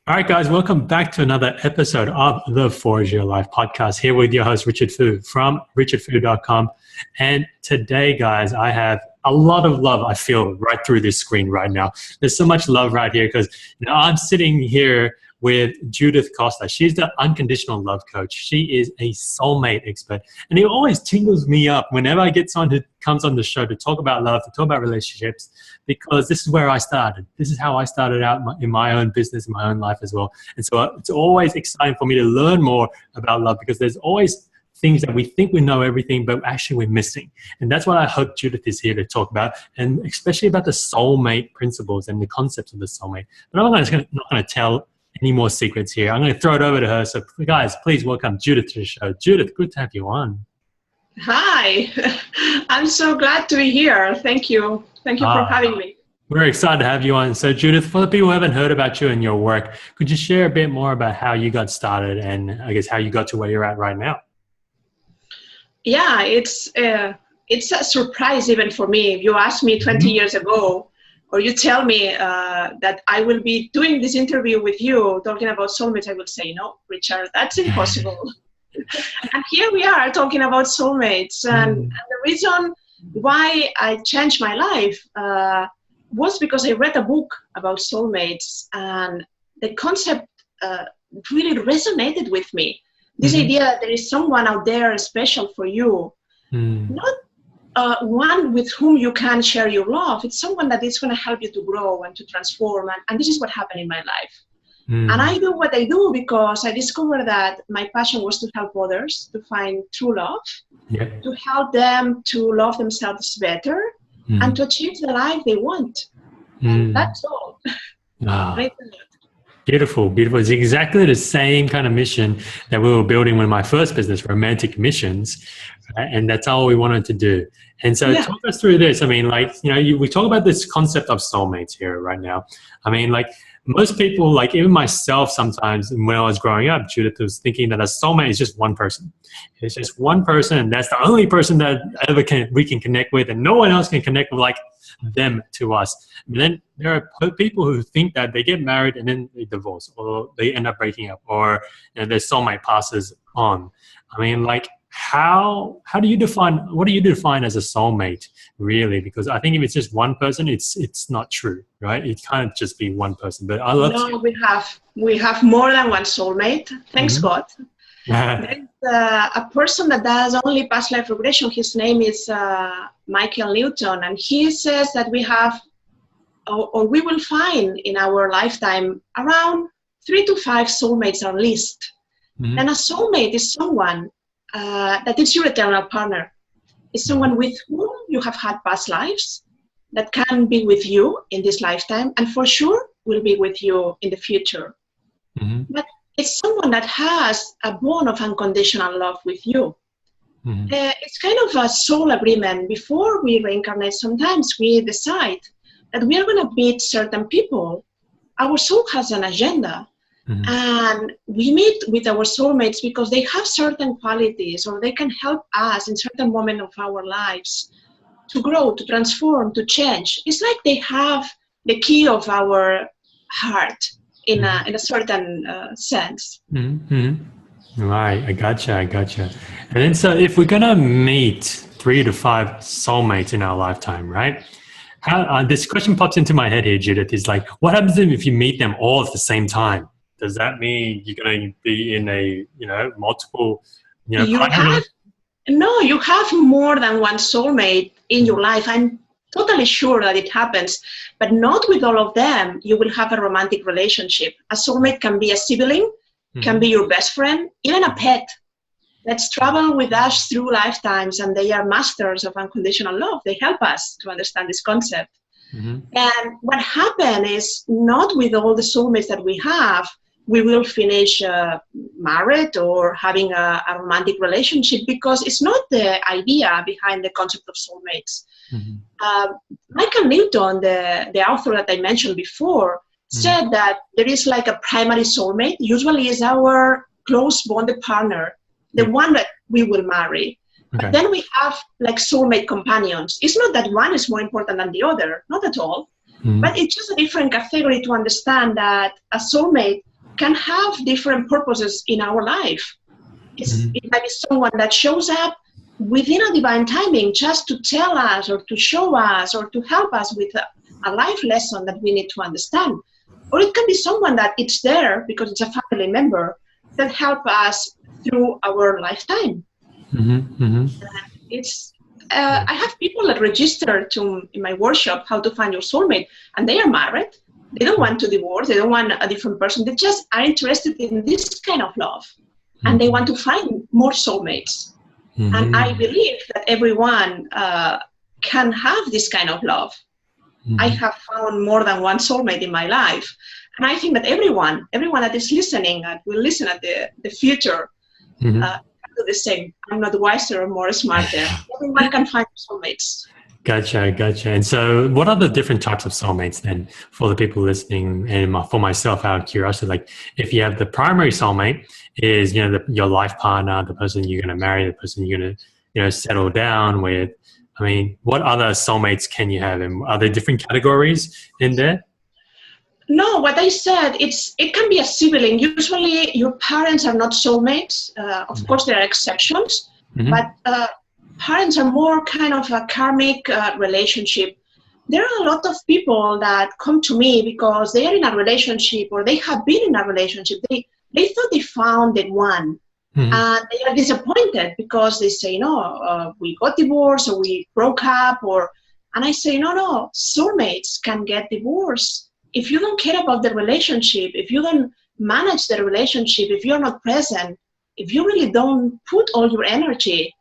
All right, guys, welcome back to another episode of the Forge Your Life podcast. Here with your host, Richard Fu from richardfu.com. And today, guys, I have a lot of love, I feel, right through this screen right now. There's so much love right here because I'm sitting here with Judith Costa. She's the unconditional love coach. She is a soulmate expert. And it always tingles me up whenever I get someone who comes on the show to talk about love, to talk about relationships, because this is where I started. This is how I started out in my own business, in my own life as well. And so it's always exciting for me to learn more about love because there's always things that we think we know everything, but actually we're missing. And that's what I hope Judith is here to talk about, and especially about the soulmate principles and the concepts of the soulmate. But I'm not going to tell any more secrets here. I'm going to throw it over to her. So guys, please welcome Judith to the show. Judith, good to have you on. Hi, I'm so glad to be here. Thank you. Thank you for having me. We're excited to have you on. So Judith, for the people who haven't heard about you and your work, could you share a bit more about how you got started and I guess how you got to where you're at right now? Yeah, it's a surprise even for me. If you asked me 20 years ago, or you tell me that I will be doing this interview with you talking about soulmates, I will say, no, Richard, that's impossible. And here we are talking about soulmates. And the reason why I changed my life was because I read a book about soulmates, and the concept really resonated with me. This idea that there is someone out there special for you, not one with whom you can share your love. It's someone that is going to help you to grow and to transform. And this is what happened in my life. And I do what I do because I discovered that my passion was to help others to find true love, to help them to love themselves better, and to achieve the life they want. And that's all. Beautiful, beautiful. It's exactly the same kind of mission that we were building with my first business, Romantic Missions, right? And that's all we wanted to do. And so talk us through this. I mean, like, we talk about this concept of soulmates here right now. I mean, like most people, like even myself sometimes when I was growing up, Judith was thinking that a soulmate is just one person. It's just one person, and that's the only person that we can connect with, and no one else can connect with like them to us. And then there are people who think that they get married and then they divorce, or they end up breaking up, or their soulmate passes on. I mean, like, what do you define as a soulmate, really? Because I think if it's just one person, it's not true, right? It can't just be one person. But I love. No, we have more than one soulmate. Thanks God. There's a person that does only past life regression. His name is Michael Newton, and he says that we have, or we will find in our lifetime, around 3 to 5 soulmates at least. And a soulmate is someone that is your eternal partner. It's someone with whom you have had past lives, that can be with you in this lifetime, and for sure will be with you in the future. But it's someone that has a bond of unconditional love with you. It's kind of a soul agreement. Before we reincarnate, sometimes we decide that we are going to meet certain people. Our soul has an agenda. And we meet with our soulmates because they have certain qualities, or they can help us in certain moment of our lives to grow, to transform, to change. It's like they have the key of our heart in a certain sense. Right, I gotcha. And then so if we're going to meet 3 to 5 soulmates in our lifetime, right? How this question pops into my head here, Judith, is like, what happens if you meet them all at the same time? Does that mean you're going to be in a, multiple, you have more than one soulmate in your life. I'm totally sure that it happens, but not with all of them. You will have a romantic relationship. A soulmate can be a sibling, can be your best friend, even a pet. Let's travel with us through lifetimes, and they are masters of unconditional love. They help us to understand this concept. And what happens is, not with all the soulmates that we have, we will finish married or having a romantic relationship, because it's not the idea behind the concept of soulmates. Michael Newton, the author that I mentioned before, said that there is like a primary soulmate, usually is our close bonded partner, the one that we will marry. But then we have like soulmate companions. It's not that one is more important than the other, not at all. But it's just a different category to understand that a soulmate can have different purposes in our life. It might be someone that shows up within a divine timing just to tell us or to show us or to help us with a life lesson that we need to understand. Or it can be someone that it's there because it's a family member that help us through our lifetime. I have people that register in my workshop, How to Find Your Soulmate, and they are married. They don't want to divorce. They don't want a different person. They just are interested in this kind of love, and they want to find more soulmates. And I believe that everyone can have this kind of love. I have found more than one soulmate in my life. And I think that everyone that is listening and will listen at the future can do the same. I'm not wiser or more smarter. Everyone can find soulmates. Gotcha. And so what are the different types of soulmates then for the people listening and for myself out of curiosity? Like if you have the primary soulmate is, your life partner, the person you're going to marry, the person you're going to, settle down with. I mean, what other soulmates can you have? And are there different categories in there? No, what I said, it can be a sibling. Usually your parents are not soulmates. Of course, there are exceptions, but parents are more kind of a karmic relationship. There are a lot of people that come to me because they are in a relationship or they have been in a relationship. They thought they found the one. And they are disappointed because they say, no, we got divorced or we broke up. And I say, no, soulmates can get divorced. If you don't care about the relationship, if you don't manage the relationship, if you're not present, if you really don't put all your energy,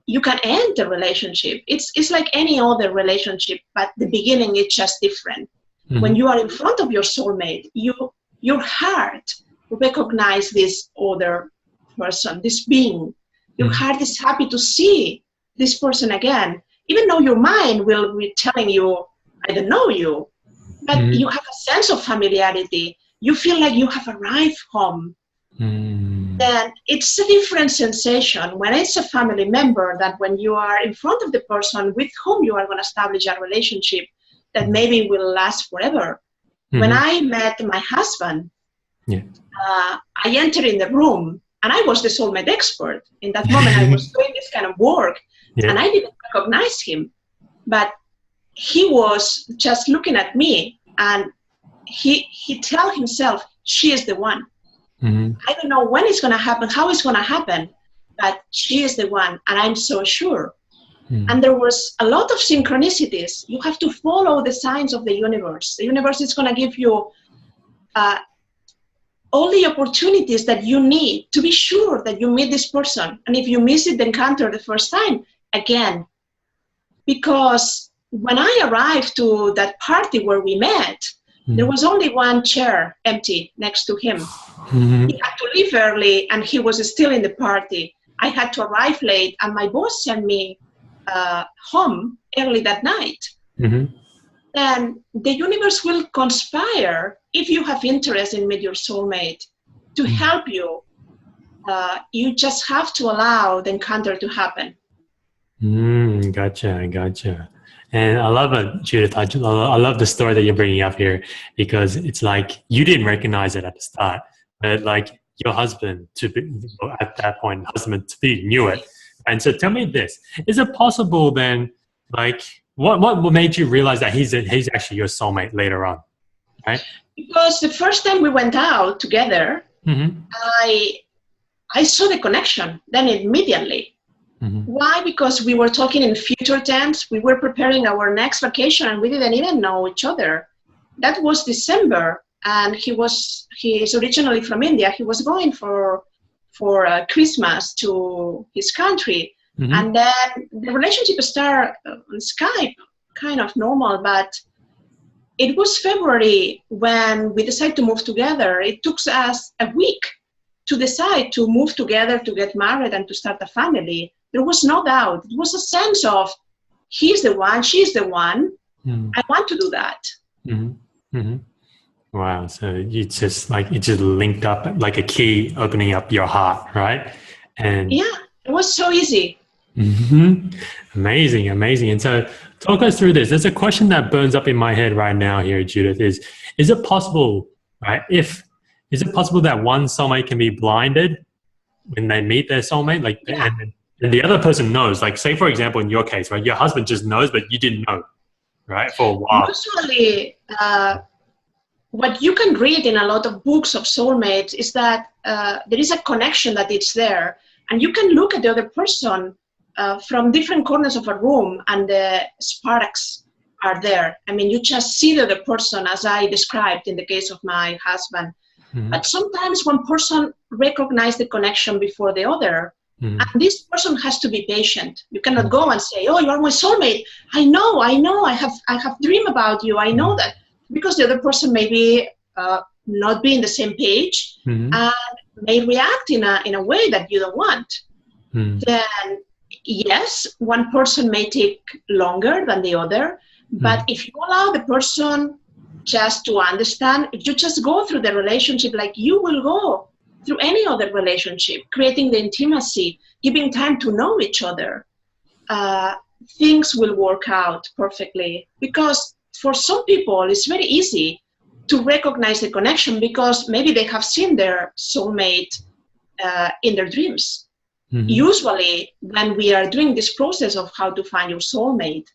you can end the relationship. It's like any other relationship, but the beginning is just different. When you are in front of your soulmate, your heart recognizes this other person, this being. Your heart is happy to see this person again, even though your mind will be telling you, I don't know you, but you have a sense of familiarity. You feel like you have arrived home. Then it's a different sensation when it's a family member than when you are in front of the person with whom you are going to establish a relationship that maybe will last forever. When I met my husband, I entered in the room and I was the soulmate expert. In that moment, I was doing this kind of work and I didn't recognize him. But he was just looking at me and he tell himself, she is the one. I don't know when it's going to happen, how it's going to happen, but she is the one, and I'm so sure. And there was a lot of synchronicities. You have to follow the signs of the universe. The universe is going to give you all the opportunities that you need to be sure that you meet this person. And if you miss it, the encounter the first time, again. Because when I arrived to that party where we met, there was only one chair empty next to him. He had to leave early and he was still in the party. I had to arrive late and my boss sent me home early that night. Then the universe will conspire if you have interest in meet your soulmate to help you. You just have to allow the encounter to happen. Gotcha. And I love it, Judith. I love the story that you're bringing up here because it's like you didn't recognize it at the start, but like your husband at that point, husband-to-be knew it. And so tell me this, is it possible then, like what made you realize that he's actually your soulmate later on, right? Because the first time we went out together, I saw the connection then immediately. Why? Because we were talking in future tense. We were preparing our next vacation and we didn't even know each other. That was December and he is originally from India. He was going for Christmas to his country. And then the relationship started on Skype, kind of normal, but it was February when we decided to move together. It took us a week to decide to move together, to get married and to start a family. There was no doubt. It was a sense of, he's the one, she's the one. I want to do that. Wow. So it just linked up like a key opening up your heart, right? And yeah, it was so easy. Amazing. And so talk us through this. There's a question that burns up in my head right now here, Judith, is it possible, right, if is it possible that one soulmate can be blinded when they meet their soulmate? Like, Yeah. and the other person knows. Like, say, for example, in your case, right? Your husband just knows, but you didn't know, right? For a while. Usually, what you can read in a lot of books of soulmates is that there is a connection that it's there. And you can look at the other person from different corners of a room, and the sparks are there. I mean, you just see the other person, as I described in the case of my husband. Mm-hmm. But sometimes one person recognizes the connection before the other. Mm-hmm. And this person has to be patient. You cannot go and say, "Oh, you are my soulmate. I know. I have dream about you. I know that." Because the other person may be not be in the same page, Mm-hmm. and may react in a way that you don't want. Mm-hmm. Then yes, one person may take longer than the other, but if you allow the person just to understand, if you just go through the relationship like you will go through any other relationship, creating the intimacy, giving time to know each other, things will work out perfectly. Because for some people, it's very easy to recognize the connection because maybe they have seen their soulmate in their dreams. Mm-hmm. Usually, when we are doing this process of how to find your soulmate,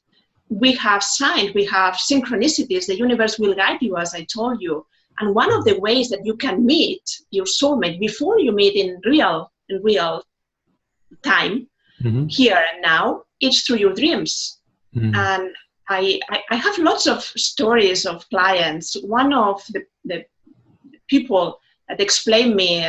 we have signs, we have synchronicities. The universe will guide you, as I told you. And one of the ways that you can meet your soulmate before you meet in real time, Mm-hmm. here and now, is through your dreams. Mm-hmm. And I have lots of stories of clients. One of the people that explained me,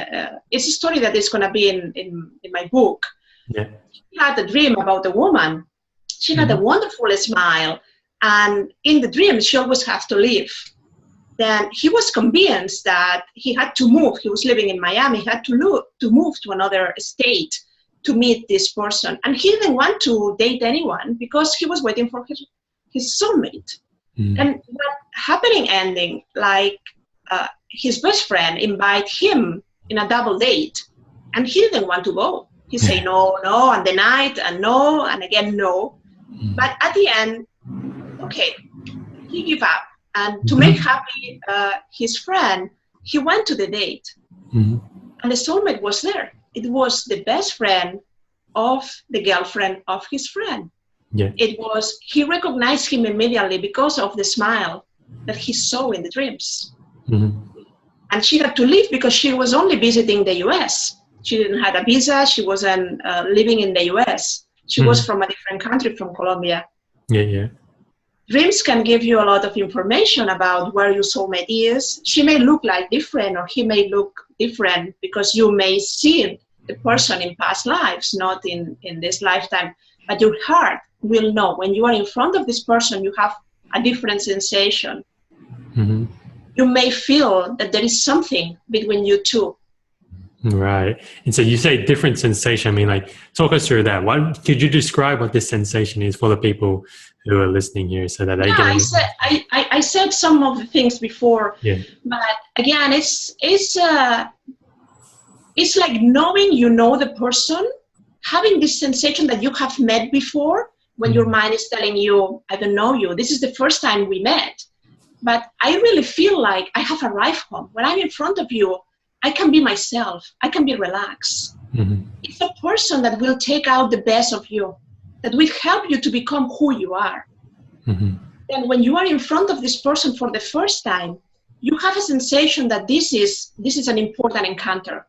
it's a story that is going to be in my book. Yeah. She had a dream about a woman. She had a wonderful smile, and in the dream, she always had to leave. Then he was convinced that he had to move. He was living in Miami. He had to move to another state to meet this person. And he didn't want to date anyone because he was waiting for his soulmate. Mm-hmm. And what happening ending, like his best friend invited him in a double date, and he didn't want to go. He said no, and the night, and no, and again no. Mm-hmm. But at the end, okay, he gave up. And to make happy his friend, he went to the date. Mm-hmm. And the soulmate was there. It was the best friend of the girlfriend of his friend. Yeah. He recognized him immediately because of the smile that he saw in the dreams. Mm-hmm. And she had to leave because she was only visiting the US. She didn't have a visa. She wasn't living in the US. She was from a different country, from Colombia. Yeah, yeah. Dreams can give you a lot of information about where your soulmate is. She may look like different, or he may look different because you may see the person in past lives, not in this lifetime. But your heart will know. When you are in front of this person, you have a different sensation. Mm-hmm. You may feel that there is something between you two. Right. And so you say different sensation. I mean, like, talk us through that. Could you describe what this sensation is for the people who are listening here, so that they can... I said some of the things before, but again, it's like knowing you know the person, having this sensation that you have met before, when your mind is telling you, I don't know you, this is the first time we met, but I really feel like I have arrived home. When I'm in front of you, I can be myself. I can be relaxed. Mm-hmm. It's a person that will take out the best of you, that will help you to become who you are. Mm-hmm. And when you are in front of this person for the first time, you have a sensation that this is an important encounter.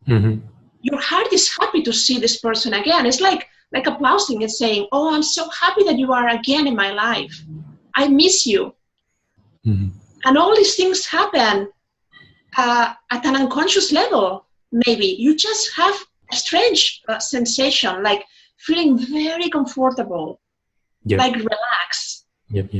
Mm-hmm. Your heart is happy to see this person again. It's like applauding and saying, oh, I'm so happy that you are again in my life. I miss you. Mm-hmm. And all these things happen at an unconscious level. Maybe you just have a strange sensation, like feeling very comfortable, like relaxed. Yep.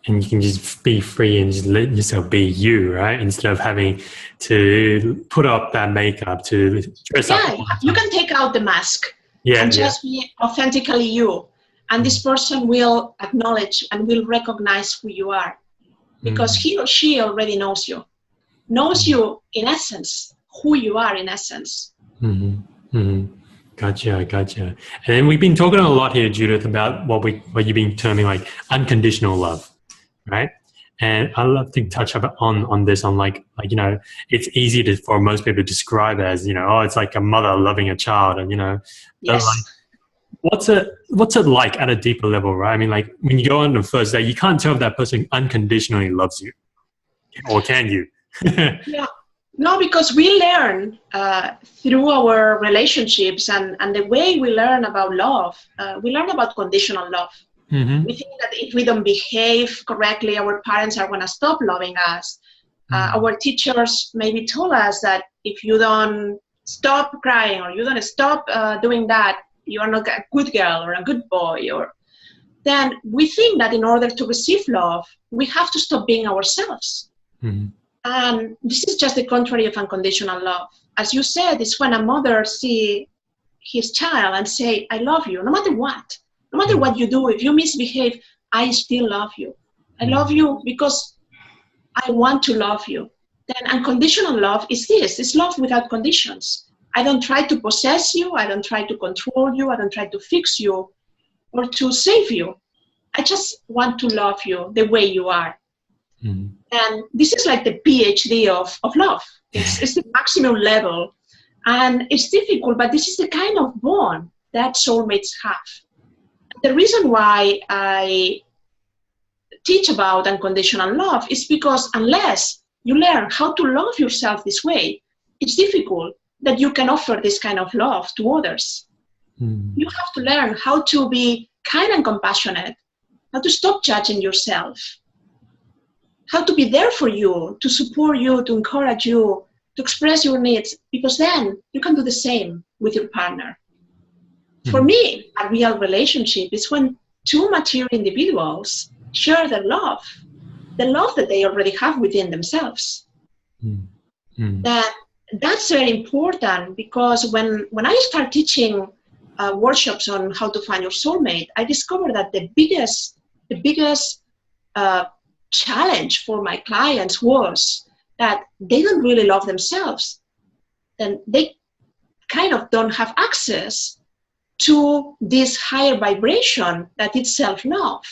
And you can just be free and just let yourself be you, right? Instead of having to put up that makeup, to dress up. Yeah, you can take out the mask and just be authentically you. And this person will acknowledge and will recognize who you are, because he or she already knows you in essence, who you are in essence. Mm-hmm. Mm-hmm. Gotcha. And then we've been talking a lot here, Judith, about what you've been terming like unconditional love, right? And I love to touch on this, on like, you know, it's easy for most people to describe as, you know, oh, it's like a mother loving a child, and, you know, Yes. What's it like at a deeper level, right? I mean, like when you go on the first date, you can't tell if that person unconditionally loves you, or can you? Yeah. No, because we learn through our relationships and the way we learn about love, we learn about conditional love. Mm-hmm. We think that if we don't behave correctly, our parents are going to stop loving us. Our teachers maybe told us that if you don't stop crying or you don't stop doing that, you are not a good girl or a good boy. Or then we think that in order to receive love, we have to stop being ourselves. Mm-hmm. And this is just the contrary of unconditional love. As you said, it's when a mother sees his child and say, I love you, no matter what. No matter what you do, if you misbehave, I still love you. I love you because I want to love you. Then unconditional love is this. It's love without conditions. I don't try to possess you. I don't try to control you. I don't try to fix you or to save you. I just want to love you the way you are. Mm. And this is like the PhD of love. It's the maximum level. And it's difficult, but this is the kind of bond that soulmates have. The reason why I teach about unconditional love is because unless you learn how to love yourself this way, it's difficult that you can offer this kind of love to others. Mm. You have to learn how to be kind and compassionate, how to stop judging yourself, how to be there for you, to support you, to encourage you, to express your needs, because then you can do the same with your partner. For me, a real relationship is when two mature individuals share the love that they already have within themselves. That's very important, because when I start teaching workshops on how to find your soulmate, I discovered that the biggest challenge for my clients was that they don't really love themselves, and they kind of don't have access to this higher vibration that is self-love,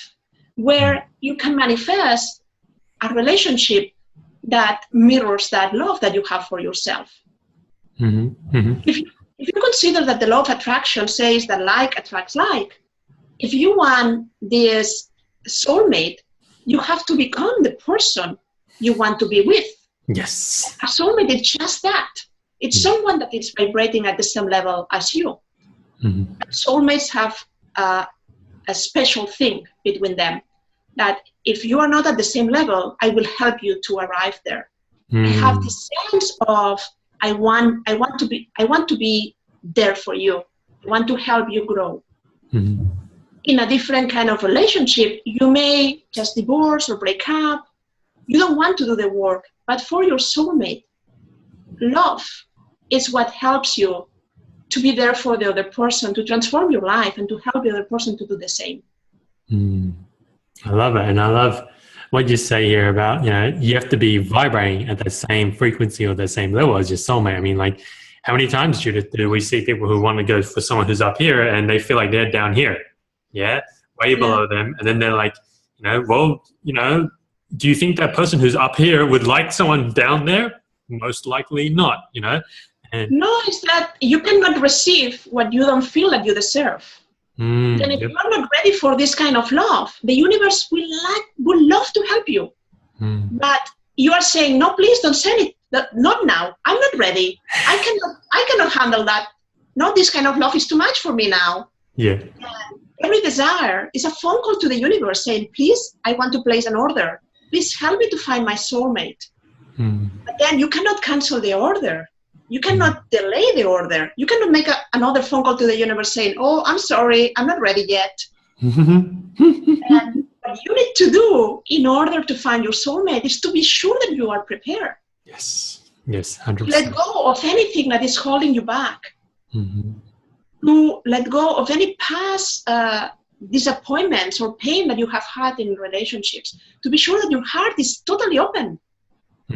where you can manifest a relationship that mirrors that love that you have for yourself. Mm-hmm. Mm-hmm. If you consider that the law of attraction says that like attracts like, if you want this soulmate, you have to become the person you want to be with. Yes. A soulmate is just that. It's someone that is vibrating at the same level as you. Mm-hmm. Soulmates have a special thing between them, that if you are not at the same level, I will help you to arrive there. I have this sense of I want to be there for you. I want to help you grow. Mm-hmm. In a different kind of relationship, you may just divorce or break up. You don't want to do the work, but for your soulmate, love is what helps you to be there for the other person, to transform your life and to help the other person to do the same. I love it. And I love what you say here about, you know, you have to be vibrating at the same frequency or the same level as your soulmate. I mean, like, how many times, Judith, do we see people who want to go for someone who's up here and they feel like they're down here? Yeah, way below them. And then they're like, you know, well, you know, do you think that person who's up here would like someone down there? Most likely not, you know. And no, it's that you cannot receive what you don't feel that you deserve. Then if you are not ready for this kind of love, the universe would love to help you. But you are saying, no, please don't send it. Not now. I'm not ready. I cannot handle that. No, this kind of love is too much for me now. Yeah. And every desire is a phone call to the universe saying, please, I want to place an order. Please help me to find my soulmate. But then you cannot cancel the order. You cannot delay the order. You cannot make another phone call to the universe saying, oh, I'm sorry, I'm not ready yet. And what you need to do in order to find your soulmate is to be sure that you are prepared. Yes, 100%. Let go of anything that is holding you back. To let go of any past disappointments or pain that you have had in relationships. To be sure that your heart is totally open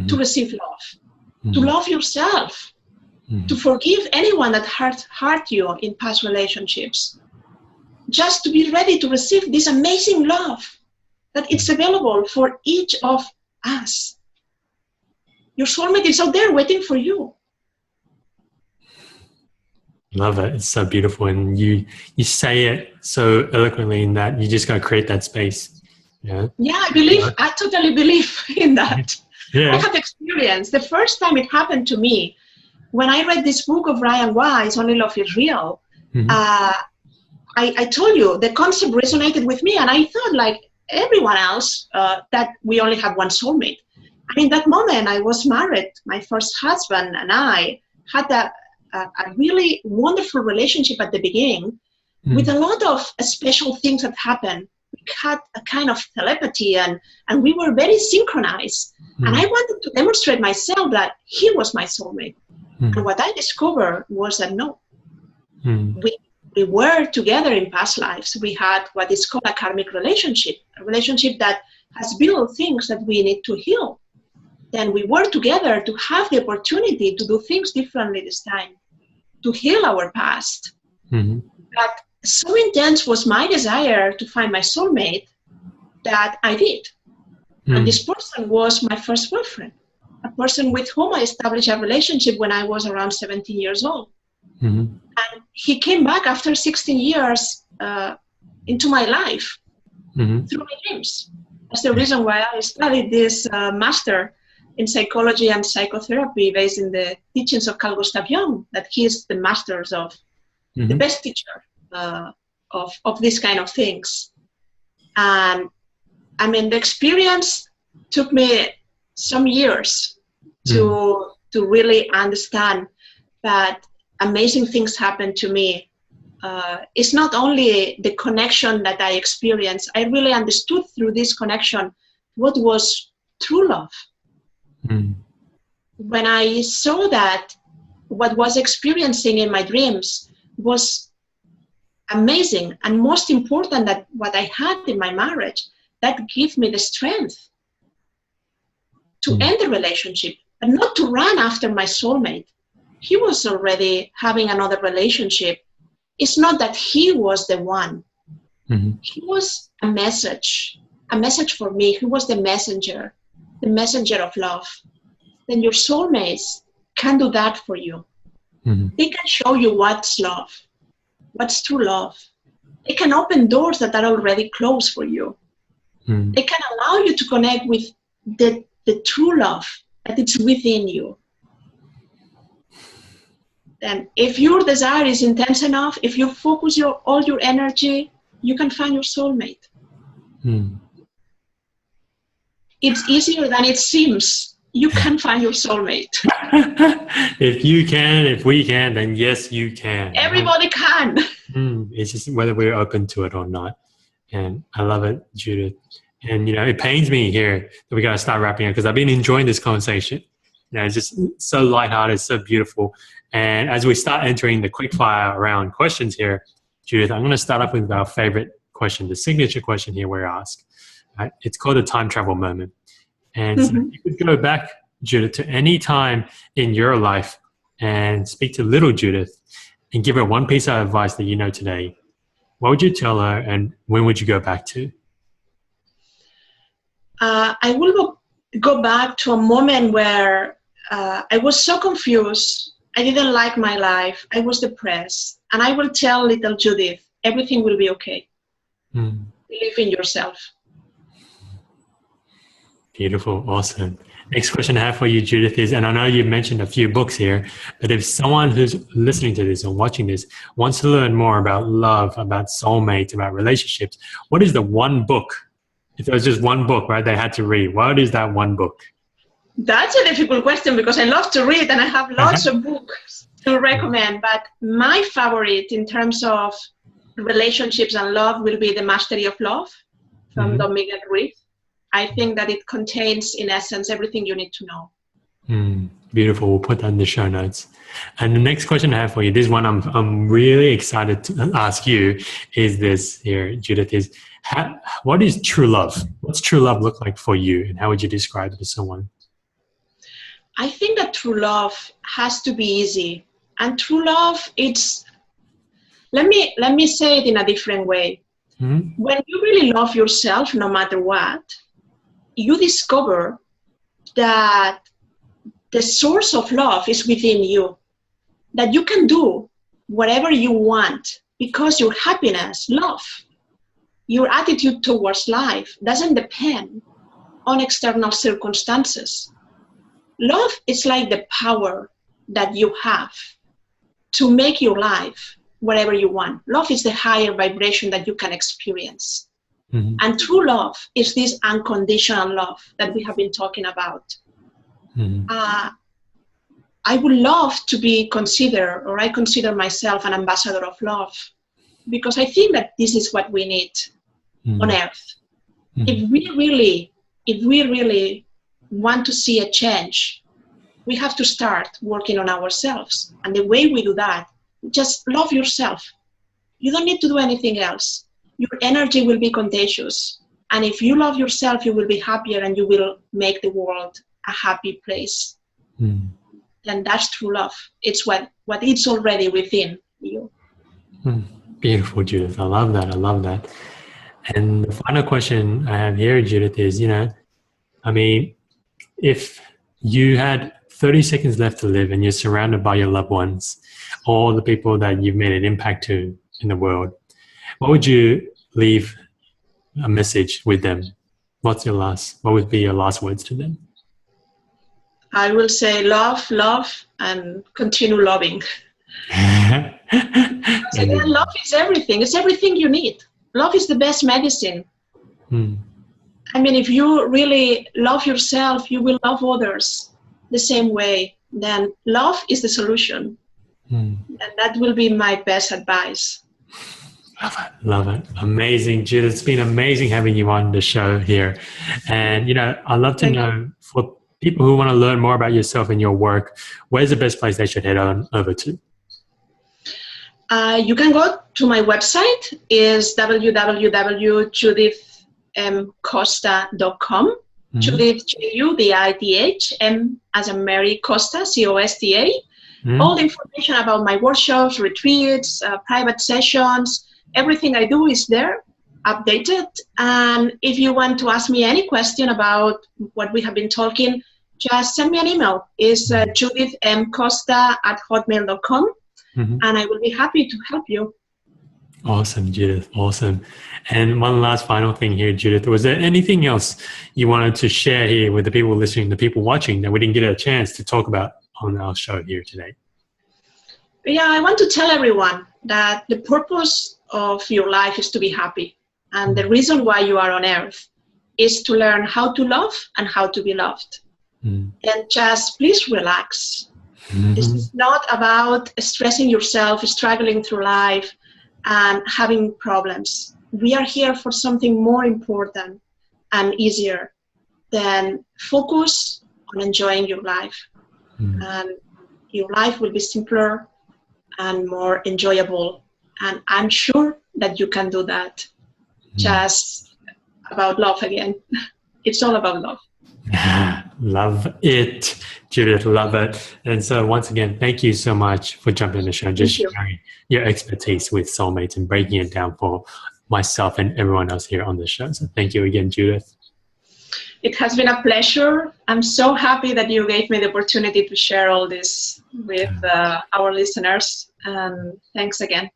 to receive love, to love yourself, to forgive anyone that hurt you in past relationships. Just to be ready to receive this amazing love that it's available for each of us. Your soulmate is out there waiting for you. Love it. It's so beautiful. And you say it so eloquently in that you just got to create that space. Yeah. Yeah, I totally believe in that. Yeah. I have experience. The first time it happened to me, when I read this book of Ryan Weiss, Only Love is Real, I told you the concept resonated with me, and I thought, like everyone else, that we only have one soulmate. And in that moment, I was married. My first husband and I had a really wonderful relationship at the beginning, with a lot of special things that happened. We had a kind of telepathy, and we were very synchronized. And I wanted to demonstrate myself that he was my soulmate. And what I discovered was that no, we were together in past lives. We had what is called a karmic relationship, a relationship that has built things that we need to heal. Then we were together to have the opportunity to do things differently this time, to heal our past. But so intense was my desire to find my soulmate that I did. And this person was my first boyfriend, a person with whom I established a relationship when I was around 17 years old. And he came back after 16 years into my life through my dreams. That's the reason why I studied this master in psychology and psychotherapy based in the teachings of Carl Gustav Jung, that he is the masters of the best teacher of these kind of things. And I mean, the experience took me some years to really understand that amazing things happened to me. It's not only the connection that I experienced. I really understood through this connection what was true love. When I saw that what was experiencing in my dreams was amazing, and most important, that what I had in my marriage, that gave me the strength to end the relationship, but not to run after my soulmate. He was already having another relationship. It's not that he was the one. He was a message for me. He was the messenger of love. Then your soulmates can do that for you. They can show you what's love, what's true love. They can open doors that are already closed for you. They can allow you to connect with the true love that is within you. Then if your desire is intense enough, if you focus all your energy, you can find your soulmate. It's easier than it seems. You can find your soulmate. If you can, if we can, then yes, you can. Everybody can. It's just whether we're open to it or not. And I love it, Judith. And, it pains me here that we got to start wrapping up, because I've been enjoying this conversation. It's just so lighthearted, so beautiful. And as we start entering the quickfire round questions here, Judith, I'm going to start off with our favorite question, the signature question here we ask. Right? It's called the time travel moment. And so if you could go back, Judith, to any time in your life and speak to little Judith and give her one piece of advice that you know today, what would you tell her, and when would you go back to? I will go back to a moment where I was so confused. I didn't like my life. I was depressed. And I will tell little Judith, everything will be okay. Believe in yourself. Beautiful. Awesome. Next question I have for you, Judith, is, and I know you mentioned a few books here, but if someone who's listening to this or watching this wants to learn more about love, about soulmates, about relationships, what is the one book? If there was just one book, right, they had to read, what is that one book? That's a difficult question, because I love to read and I have lots of books to recommend. But my favorite in terms of relationships and love will be The Mastery of Love from Don Miguel Ruiz. I think that it contains, in essence, everything you need to know. Beautiful. We'll put that in the show notes. And the next question I have for you, this one I'm really excited to ask you, is this here, Judith, is what is true love? What's true love look like for you, and how would you describe it to someone? I think that true love has to be easy. And true love, let me say it in a different way. Mm-hmm. When you really love yourself, no matter what, you discover that the source of love is within you, that you can do whatever you want because your happiness, love, your attitude towards life doesn't depend on external circumstances. Love is like the power that you have to make your life whatever you want. Love is the higher vibration that you can experience. Mm-hmm. And true love is this unconditional love that we have been talking about. Mm-hmm. I would love to be considered, or I consider myself an ambassador of love, because I think that this is what we need on earth. If we really want to see a change, we have to start working on ourselves. And the way we do that, just love yourself. You don't need to do anything else. Your energy will be contagious. And if you love yourself, you will be happier and you will make the world a happy place. And that's true love. It's what is already within you. Beautiful, Judith. I love that. I love that. And the final question I have here, Judith, is, if you had 30 seconds left to live and you're surrounded by your loved ones, all the people that you've made an impact to in the world, what would you leave a message with them? What would be your last words to them? I will say love, and continue loving. Again, love is everything. It's everything you need. Love is the best medicine. If you really love yourself, you will love others the same way. Then love is the solution. And that will be my best advice. Love it. Amazing, Judith. It's been amazing having you on the show here. And, I'd love to know, for people who want to learn more about yourself and your work, where's the best place they should head on over to? You can go to my website, is www.judithcosta.com. Judith, Judith, M as in Mary, Costa, Costa. All the information about my workshops, retreats, private sessions, everything I do is there, updated. And if you want to ask me any question about what we have been talking, just send me an email. It's judithmcosta@hotmail.com. And I will be happy to help you. Awesome, Judith. Awesome. And one last final thing here, Judith. Was there anything else you wanted to share here with the people listening, the people watching, that we didn't get a chance to talk about on our show here today? Yeah, I want to tell everyone that the purpose of your life is to be happy. And the reason why you are on earth is to learn how to love and how to be loved. And just please relax. This is not about stressing yourself, struggling through life, and having problems. We are here for something more important and easier than focus on enjoying your life. And your life will be simpler and more enjoyable. And I'm sure that you can do that. Just about love again. It's all about love. Love it, Judith. Love it. And so once again, thank you so much for jumping on the show, just sharing your expertise with soulmates and breaking it down for myself and everyone else here on the show. So thank you again, Judith. It has been a pleasure. I'm so happy that you gave me the opportunity to share all this with our listeners. And thanks again.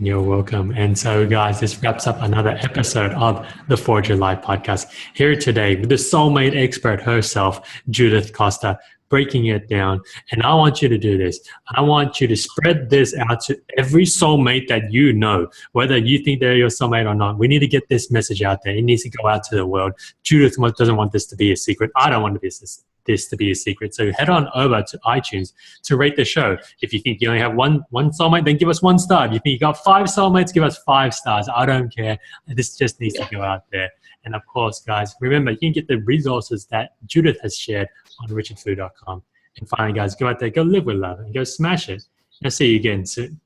You're welcome. And so, guys, this wraps up another episode of the Forge Your Life podcast. Here today with the soulmate expert herself, Judith Costa, breaking it down. And I want you to do this. I want you to spread this out to every soulmate that you know, whether you think they're your soulmate or not. We need to get this message out there. It needs to go out to the world. Judith doesn't want this to be a secret. I don't want this to be a secret. So head on over to iTunes to rate the show. If you think you only have one soulmate, then give us 1 star. If you think you got 5 soulmates, give us 5 stars. I don't care. This just needs to go out there. And of course, guys, remember, you can get the resources that Judith has shared on richardfu.com. And finally, guys, go out there, go live with love and go smash it. I'll see you again soon.